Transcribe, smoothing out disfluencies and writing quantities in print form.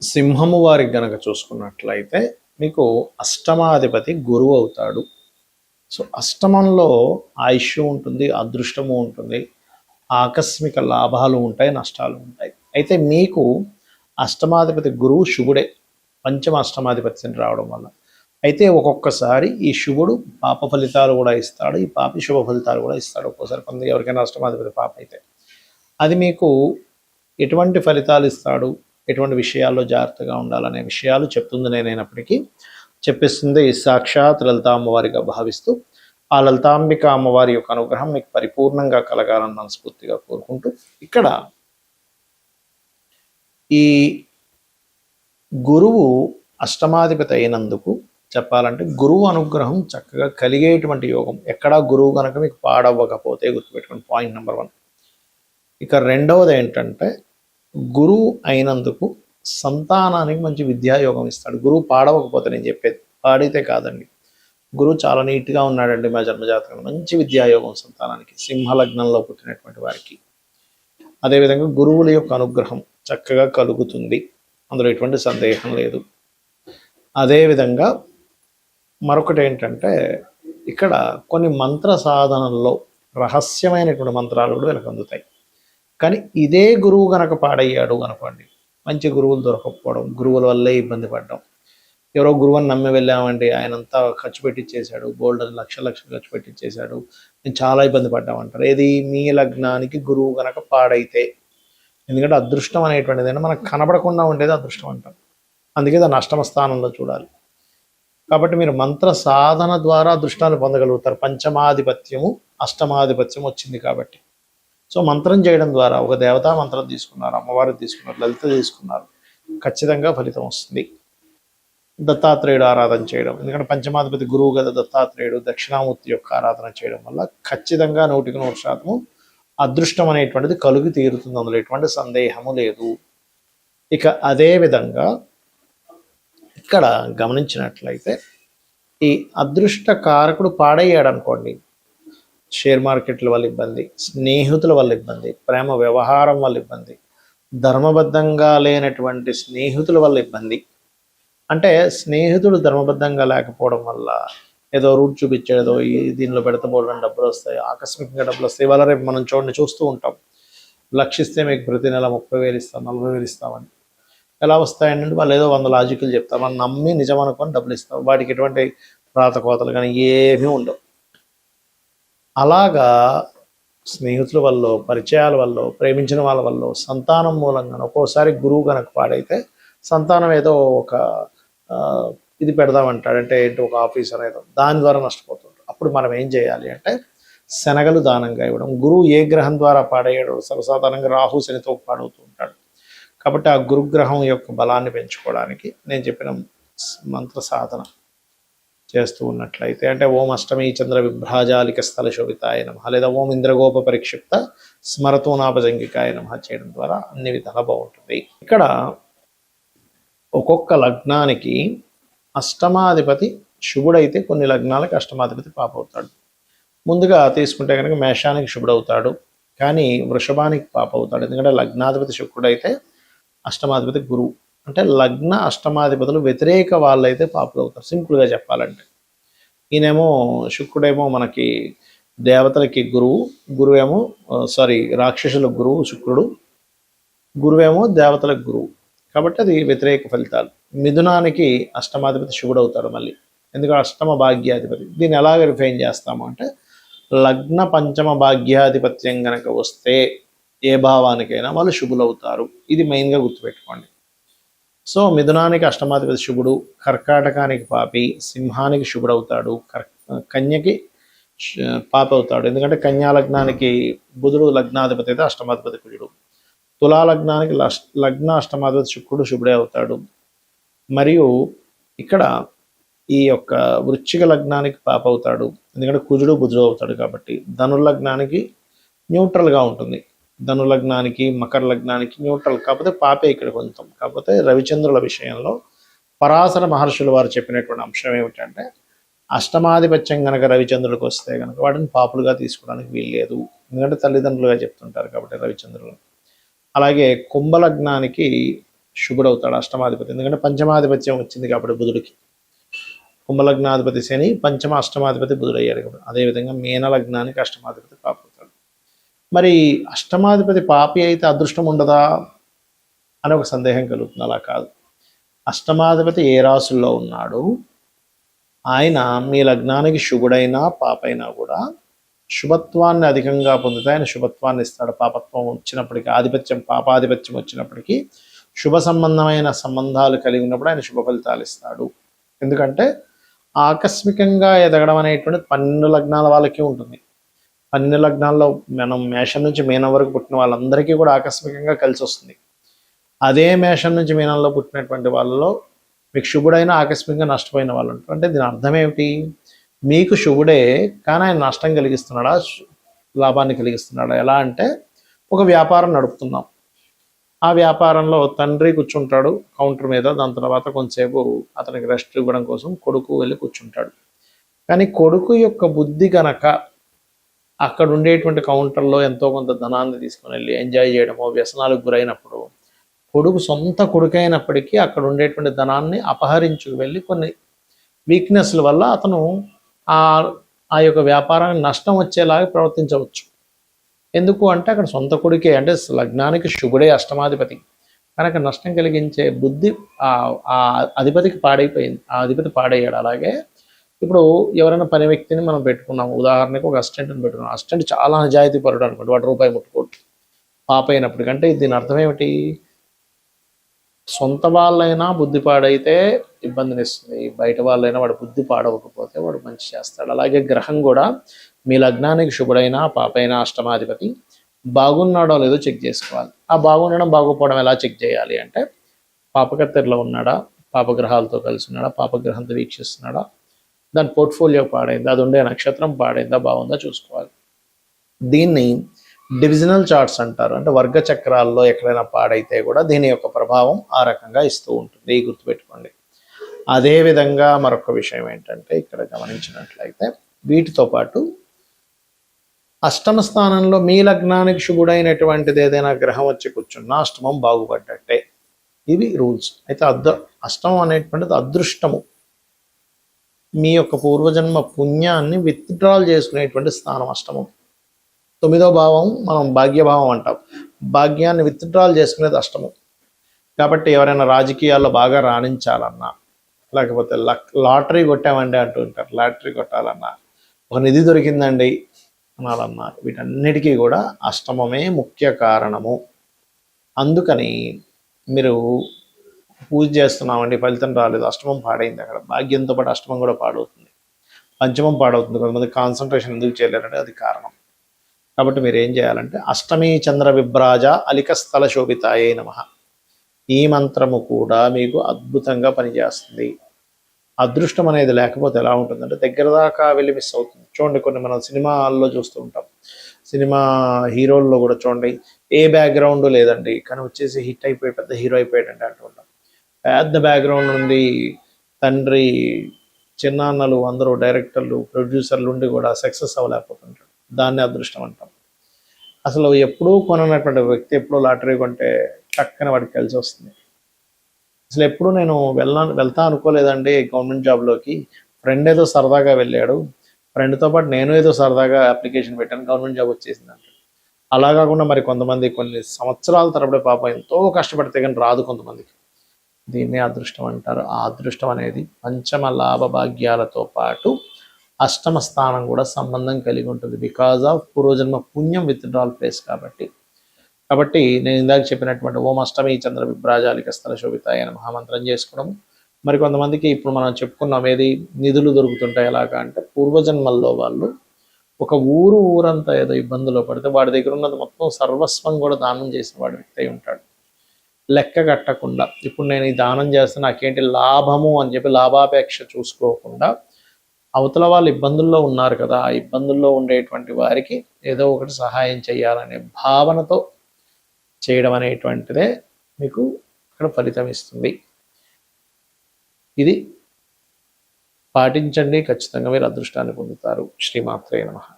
సింహము వారికి గనక చూసుకున్నట్లయితే మీకు అష్టమాధిపతి గురువు అవుతాడు. సో అష్టమంలో ఆయుష్యం ఉంటుంది, అదృష్టము ఉంటుంది, ఆకస్మిక లాభాలు ఉంటాయి, నష్టాలు ఉంటాయి. అయితే మీకు అష్టమాధిపతి గురువు శుభుడే, పంచమ అష్టమాధిపతి రావడం వల్ల. అయితే ఒక్కొక్కసారి ఈ శుభుడు పాప ఫలితాలు కూడా ఇస్తాడు, ఈ పాపి శుభ ఫలితాలు కూడా ఇస్తాడు. ఒక్కోసారి కొంత ఎవరికైనా అష్టమాధిపతి పాప అయితే అది మీకు ఎటువంటి ఫలితాలు ఇస్తాడు, ఎటువంటి విషయాల్లో జాగ్రత్తగా ఉండాలనే విషయాలు చెప్తుంది నేనైనప్పటికీ చెప్పిస్తుంది సాక్షాత్ లలితా అమ్మవారిగా భావిస్తూ ఆ లలితాంబిక అమ్మవారి యొక్క అనుగ్రహం మీకు పరిపూర్ణంగా కలగాలని మనస్ఫూర్తిగా కోరుకుంటూ ఇక్కడ ఈ గురువు అష్టమాధిపతి అయినందుకు చెప్పాలంటే గురువు అనుగ్రహం చక్కగా కలిగేటువంటి యోగం. ఎక్కడా గురువు కనుక మీకు పాడవ్వకపోతే గుర్తుపెట్టుకోండి, పాయింట్ నెంబర్ 1. ఇక రెండవది ఏంటంటే గురువు అయినందుకు సంతానానికి మంచి విద్యాయోగం ఇస్తాడు. గురువు పాడవకపోతే, నేను చెప్పేది పాడితే కాదండి, గురువు చాలా నీట్గా ఉన్నాడండి మా జన్మజాతకంలో, మంచి విద్యాయోగం సంతానానికి, సింహలగ్నంలో పుట్టినటువంటి వారికి. అదేవిధంగా గురువుల యొక్క అనుగ్రహం చక్కగా కలుగుతుంది, అందులో ఎటువంటి సందేహం లేదు. అదేవిధంగా మరొకటి ఏంటంటే ఇక్కడ కొన్ని మంత్ర సాధనల్లో రహస్యమైనటువంటి మంత్రాలు కూడా వీళ్ళకి అందుతాయి. కానీ ఇదే గురువు గనక పాడయ్యాడు అనుకోండి, మంచి గురువులు దొరకకపోవడం, గురువుల వల్లే ఇబ్బంది పడడం, ఎవరో గురువుని నమ్మి వెళ్ళామండి, ఆయనంతా ఖర్చు పెట్టించేశాడు, గోల్డెన్ లక్షలు ఖర్చు పెట్టించేశాడు, నేను చాలా ఇబ్బంది పడ్డామంటారు. ఏది మీ లగ్నానికి గురువు గనక పాడైతే. ఎందుకంటే అదృష్టం అనేటువంటిది మనకు కనబడకుండా ఉండేది అదృష్టం అంటాం, అందుకే దాన్ని అష్టమ స్థానంలో చూడాలి. కాబట్టి మీరు మంత్ర సాధన ద్వారా అదృష్టాన్ని పొందగలుగుతారు. పంచమాధిపత్యము అష్టమాధిపత్యం వచ్చింది కాబట్టి. సో మంత్రం చేయడం ద్వారా ఒక దేవతా మంత్రం తీసుకున్నారు, అమ్మవారికి తీసుకున్నారు, లలిత తీసుకున్నారు, ఖచ్చితంగా ఫలితం వస్తుంది. దత్తాత్రేయుడు ఆరాధన చేయడం, ఎందుకంటే పంచమాధిపతి గురువు కదా దత్తాత్రేయుడు, దక్షిణామూర్తి యొక్క ఆరాధన చేయడం వల్ల ఖచ్చితంగా 100% అదృష్టం అనేటువంటిది కలుగు తీరుతుంది, అందులో ఎటువంటి సందేహము లేదు. ఇక అదే విధంగా ఇక్కడ గమనించినట్లయితే ఈ అదృష్ట కారకుడు పాడయ్యాడు అనుకోండి, షేర్ మార్కెట్ల వల్ల ఇబ్బంది, స్నేహితుల వల్ల ఇబ్బంది, ప్రేమ వ్యవహారం వల్ల ఇబ్బంది, ధర్మబద్ధంగా లేనటువంటి స్నేహితుల వల్ల ఇబ్బంది. అంటే స్నేహితుడు ధర్మబద్ధంగా లేకపోవడం వల్ల ఏదో రూట్ చూపించేదో దీనిలో పెడితే బోల్డని డబ్బులు వస్తాయి, ఆకస్మికంగా డబ్బులు వస్తాయి. ఇవాళ రేపు మనం చూస్తూ ఉంటాం, లక్షిస్తే మీకు ప్రతి నెల 30,000 ఇస్తాం, 40,000 ఇస్తామని. ఎలా వస్తాయంటే వాళ్ళు ఏదో 100 లాజికల్ చెప్తారు, మనం నమ్మి నిజం అనుకొని డబ్బులు ఇస్తాం, వాటికి ఎటువంటి రాతకోతలు కానీ ఏమీ ఉండవు. అలాగా స్నేహితుల వల్ల, పరిచయాల వల్ల, ప్రేమించిన వాళ్ళ వల్ల, సంతానం మూలంగా ఒక్కోసారి గురువు కనుక పాడైతే సంతానం ఏదో ఒక ఇది పెడదామంటాడంటే ఏంటి, ఒక ఆఫీస్ అనేది, దాని ద్వారా నష్టపోతుంటారు. అప్పుడు మనం ఏం చేయాలి అంటే శనగలు దానంగా ఇవ్వడం. గురువు ఏ గ్రహం ద్వారా పాడయ్యాడో సర్వసాధారణంగా రాహు శనితో పాడవుతూ ఉంటాడు. కాబట్టి ఆ గురుగ్రహం యొక్క బలాన్ని పెంచుకోవడానికి నేను చెప్పిన మంత్ర సాధన చేస్తూ ఉన్నట్లయితే, అంటే ఓం అష్టమి చంద్ర విభ్రాజాలిక స్థల శోభితాయ నమః, లేదా ఓం ఇంద్రగోప పరిక్షిప్త స్మరతోనాపజంగికాయ నమః చేయడం ద్వారా అన్ని విధాలుగా బాగుంటుంది. ఇక్కడ ఒక్కొక్క లగ్నానికి అష్టమాధిపతి శుభుడైతే కొన్ని లగ్నాలకి అష్టమాధిపతి పాప అవుతాడు. ముందుగా తీసుకుంటే కనుక మేషానికి శుభుడవుతాడు, కానీ వృషభానికి పాప అవుతాడు. ఎందుకంటే లగ్నాధిపతి శుక్రుడైతే అష్టమాధిపతి గురువు, అంటే లగ్న అష్టమాధిపతులు వ్యతిరేక వాళ్ళైతే పాపులు అవుతారు. సింపుల్గా చెప్పాలంటే ఈయనేమో శుక్రుడేమో మనకి దేవతలకి గురువు, గురువేమో రాక్షసులకు గురువు శుక్రుడు, గురువేమో దేవతలకు గురువు, కాబట్టి అది వ్యతిరేక ఫలితాలు. మిథునానికి అష్టమాధిపతి శుభుడు అవుతాడు మళ్ళీ, ఎందుకంటే అష్టమ భాగ్యాధిపతి. దీన్ని ఎలాగ రిఫైన్ చేస్తాము అంటే లగ్న పంచమ భాగ్యాధిపత్యం కనుక వస్తే ఏ భావానికైనా వాళ్ళు శుభులు అవుతారు, ఇది మెయిన్గా గుర్తుపెట్టుకోండి. సో మిథునానికి అష్టమాధిపతి శుభుడు, కర్కాటకానికి పాపి, సింహానికి శుభుడు అవుతాడు, కన్యకి పాప అవుతాడు. ఎందుకంటే కన్యా లగ్నానికి బుధుడు లగ్నాధిపతి అయితే అష్టమాధిపతి కుజుడు, తులా లగ్నానికి లగ్న అష్టమాధిపతి శుక్రుడు శుభుడే అవుతాడు. మరియు ఇక్కడ ఈ యొక్క వృశ్చిక లగ్నానికి పాప అవుతాడు, ఎందుకంటే కుజుడు బుధుడు అవుతాడు. కాబట్టి ధనుర్లగ్నానికి న్యూట్రల్గా ఉంటుంది, ధనులగ్నానికి మకర లగ్నానికి న్యూట్రల్, కాకపోతే పాపే ఇక్కడ కొంచెం. కాకపోతే రవిచంద్రుల విషయంలో పరాశర మహర్షులు వారు చెప్పినటువంటి అంశం ఏమిటంటే అష్టమాధిపత్యం కనుక రవిచంద్రుడికి వస్తే కనుక వాటిని పాపులుగా తీసుకోవడానికి వీల్లేదు, ఎందుకంటే తల్లిదండ్రులుగా చెప్తుంటారు కాబట్టి రవిచంద్రులు. అలాగే కుంభలగ్నానికి శుభుడవుతాడు అష్టమాధిపతి, ఎందుకంటే పంచమాధిపత్యం వచ్చింది కాబట్టి బుధుడికి. కుంభలగ్నాధిపతి శని, పంచమ అష్టమాధిపతి బుధుడయ్యాడు కాబట్టి. అదేవిధంగా మీన లగ్నానికి అష్టమాధిపతి పాపి అవుతాడు. మరి అష్టమాధిపతి పాపి అయితే అదృష్టం ఉండదా అని ఒక సందేహం కలుగుతుంది. అలా కాదు. అష్టమాధిపతి ఏ రాసుల్లో ఉన్నాడు, ఆయన మీ లగ్నానికి శుభుడైనా పాపైనా కూడా శుభత్వాన్ని అధికంగా పొందితే ఆయన శుభత్వాన్ని ఇస్తాడు. పాపత్వం వచ్చినప్పటికీ, ఆధిపత్యం పాపాధిపత్యం వచ్చినప్పటికీ శుభ సంబంధమైన సంబంధాలు కలిగి ఉన్నప్పుడు ఆయన శుభ ఫలితాలు ఇస్తాడు. ఎందుకంటే ఆకస్మికంగా ఎదగడం అనేటువంటిది 12 లగ్నాల వాళ్ళకి ఉంటుంది. 12 లగ్నాల్లో మనం మేషం నుంచి మీనం వరకు పుట్టిన వాళ్ళందరికీ కూడా ఆకస్మికంగా కలిసి వస్తుంది. అదే మేషం నుంచి మీనంలో పుట్టినటువంటి వాళ్ళలో మీకు శుభుడైన ఆకస్మికంగా నష్టపోయిన వాళ్ళు ఉంటారు. అంటే దీని అర్థం ఏమిటి? మీకు శుభుడే కానీ ఆయన నష్టం కలిగిస్తున్నాడా, లాభాన్ని కలిగిస్తున్నాడా? ఎలా అంటే ఒక వ్యాపారం నడుపుతున్నాం, ఆ వ్యాపారంలో తండ్రి కూర్చుంటాడు కౌంటర్ మీద, దాని తర్వాత కొంతసేపు అతనికి రెస్ట్ ఇవ్వడం కోసం కొడుకు వెళ్ళి కూర్చుంటాడు. కానీ కొడుకు యొక్క బుద్ధి కనుక అక్కడ ఉండేటువంటి కౌంటర్లో ఎంతో కొంత ధనాన్ని తీసుకుని వెళ్ళి ఎంజాయ్ చేయడమో వ్యసనాలకు గురైనప్పుడు, కొడుకు సొంత కొడుకైనప్పటికీ అక్కడ ఉండేటువంటి ధనాన్ని అపహరించుకు వెళ్ళి కొన్ని వీక్నెస్ల వల్ల అతను ఆ యొక్క వ్యాపారానికి నష్టం వచ్చేలాగా ప్రవర్తించవచ్చు. ఎందుకు అంటే అక్కడ సొంత కొడుకే, అంటే లగ్నానికి శుభుడే అష్టమాధిపతి కనుక నష్టం కలిగించే బుద్ధి ఆ అధిపతికి పాడైపోయింది, ఆ అధిపతి పాడయ్యాడు. అలాగే ఇప్పుడు ఎవరైనా పని వ్యక్తిని మనం పెట్టుకున్నాం, ఉదాహరణకు ఒక అసిస్టెంట్ని పెట్టుకున్నాం, అసిస్టెంట్ చాలా నిజాయితీ పరుడు అనుకోండి, వాడు రూపాయి ముట్టుకోడు పాప అయినప్పటికంటే దీని అర్థం ఏమిటి? సొంత వాళ్ళైనా బుద్ధి పాడైతే ఇబ్బందినిస్తుంది, బయట వాళ్ళైనా వాడు బుద్ధి పాడవకపోతే వాడు మంచి చేస్తాడు. అలాగే గ్రహం కూడా మీ లగ్నానికి శుభుడైనా పాపైనా అష్టమాధిపతి బాగున్నాడో లేదో చెక్ చేసుకోవాలి. ఆ బాగుండడం బాగోపోవడం ఎలా చెక్ చేయాలి అంటే, పాపకత్తెరలో ఉన్నాడా, పాపగ్రహాలతో కలిసి ఉన్నాడా, పాపగ్రహంతో వీక్షిస్తున్నాడా, దాని పోర్ట్ఫోలియో పాడైందా, అది ఉండే నక్షత్రం పాడైందా, బాగుందా చూసుకోవాలి. దీన్ని డివిజనల్ చార్ట్స్ అంటారు. అంటే వర్గ చక్రాల్లో ఎక్కడైనా పాడైతే కూడా దీని యొక్క ప్రభావం ఆ రకంగా ఇస్తూ ఉంటుంది, గుర్తుపెట్టుకోండి. అదేవిధంగా మరొక విషయం ఏంటంటే, ఇక్కడ గమనించినట్లయితే వీటితో పాటు అష్టమ స్థానంలో మీ లగ్నానికి శుభుడైనటువంటిది ఏదైనా గ్రహం వచ్చి కూర్చున్నా అష్టమం బాగుపడ్డట్టే. ఇవి రూల్స్. అయితే అష్టమం అనేటువంటిది అదృష్టము, మీ యొక్క పూర్వజన్మ పుణ్యాన్ని విత్డ్రాల్ చేసుకునేటువంటి స్థానం అష్టమం. 9వ భావం మనం భాగ్యభావం అంటాం, భాగ్యాన్ని విత్డ్రాల్ చేసుకునేది అష్టమం. కాబట్టి ఎవరైనా రాజకీయాల్లో బాగా రాణించాలన్నా, లేకపోతే లాటరీ కొట్టామండి అంటూ ఉంటారు, లాటరీ కొట్టాలన్నా, ఒక నిధి దొరికిందండి అనాలన్నా, వీటన్నిటికీ కూడా అష్టమమే ముఖ్య కారణము. అందుకని మీరు పూజ చేస్తున్నామండి ఫలితం రాలేదు, అష్టమం పాడైంది, అక్కడ భాగ్యంతో పాటు అష్టమం కూడా పాడవుతుంది, పంచమం పాడవుతుంది. కొంతమంది కాన్సన్ట్రేషన్ ఎందుకు చేయలేరంటే అది కారణం. కాబట్టి మీరు ఏం చేయాలంటే అష్టమీ చంద్ర విభ్రాజ అలికస్థల శోభితాయే నమః, ఈ మంత్రము కూడా మీకు అద్భుతంగా పనిచేస్తుంది. అదృష్టం అనేది లేకపోతే ఎలా ఉంటుందంటే దగ్గర దాకా వెళ్ళి మిస్ అవుతుంది. చూడండి, కొన్ని మనం సినిమాల్లో చూస్తూ ఉంటాం, సినిమా హీరోల్లో కూడా చూడండి, ఏ బ్యాక్గ్రౌండ్ లేదండి కానీ వచ్చేసి హిట్ అయిపోయి పెద్ద హీరో అయిపోయాడండి అంటూ ఉంటాం. పెద్ద బ్యాక్గ్రౌండ్ ఉంది, తండ్రి చిన్నాన్నలు అందరూ డైరెక్టర్లు ప్రొడ్యూసర్లు ఉండి కూడా సక్సెస్ అవ్వలేకపోతుంటారు. దాన్ని అదృష్టం అంటాం. అసలు ఎప్పుడూ కొననటువంటి వ్యక్తి ఎప్పుడూ లాటరీ కొంటే టక్కన వాడికి కలిసి వస్తుంది. అసలు ఎప్పుడు నేను వెళ్తా అనుకోలేదండి గవర్నమెంట్ జాబ్లోకి, ఫ్రెండ్ ఏదో సరదాగా వెళ్ళాడు, ఫ్రెండ్తో పాటు నేను ఏదో సరదాగా అప్లికేషన్ పెట్టాను, గవర్నమెంట్ జాబ్ వచ్చేసింది అంటే. అలా కాకుండా మరి కొంతమంది కొన్ని సంవత్సరాల తరబడి పాపం ఎంతో కష్టపడితే కానీ రాదు కొంతమందికి, దీన్నే అదృష్టం అంటారు. ఆ అదృష్టం అనేది పంచమ లాభ భాగ్యాలతో పాటు అష్టమ స్థానం కూడా సంబంధం కలిగి ఉంటుంది, బికాజ్ ఆఫ్ పూర్వజన్మ పుణ్యం విత్డ్రాల్ ప్లేస్ కాబట్టి నేను ఇందాక చెప్పినటువంటి ఓం అష్టమి చంద్ర విభ్రాజాలిక స్థల శోభితాయ నమః మంత్రం చేసుకోవడం. మరి కొంతమందికి ఇప్పుడు మనం చెప్పుకున్నాం ఏది నిధులు దొరుకుతుంటాయి ఎలాగా అంటే, పూర్వజన్మల్లో వాళ్ళు ఒక ఊరంతా ఏదో ఇబ్బందులో పడితే వాడి దగ్గర ఉన్నది మొత్తం సర్వస్వం కూడా దానం చేసిన వాడి వ్యక్తి అయి ఉంటాడు, లెక్క కట్టకుండా. ఇప్పుడు నేను ఈ దానం చేస్తే నాకేంటి లాభము అని చెప్పి లాభాపేక్ష చూసుకోకుండా, అవతల వాళ్ళు ఇబ్బందుల్లో ఉన్నారు కదా, ఆ ఇబ్బందుల్లో ఉండేటువంటి వారికి ఏదో ఒకటి సహాయం చేయాలనే భావనతో చేయడం అనేటువంటిదే మీకు ఇక్కడ ఫలితం ఇస్తుంది. ఇది పాటించండి, ఖచ్చితంగా మీరు అదృష్టాన్ని పొందుతారు. శ్రీమాత్రే నమః.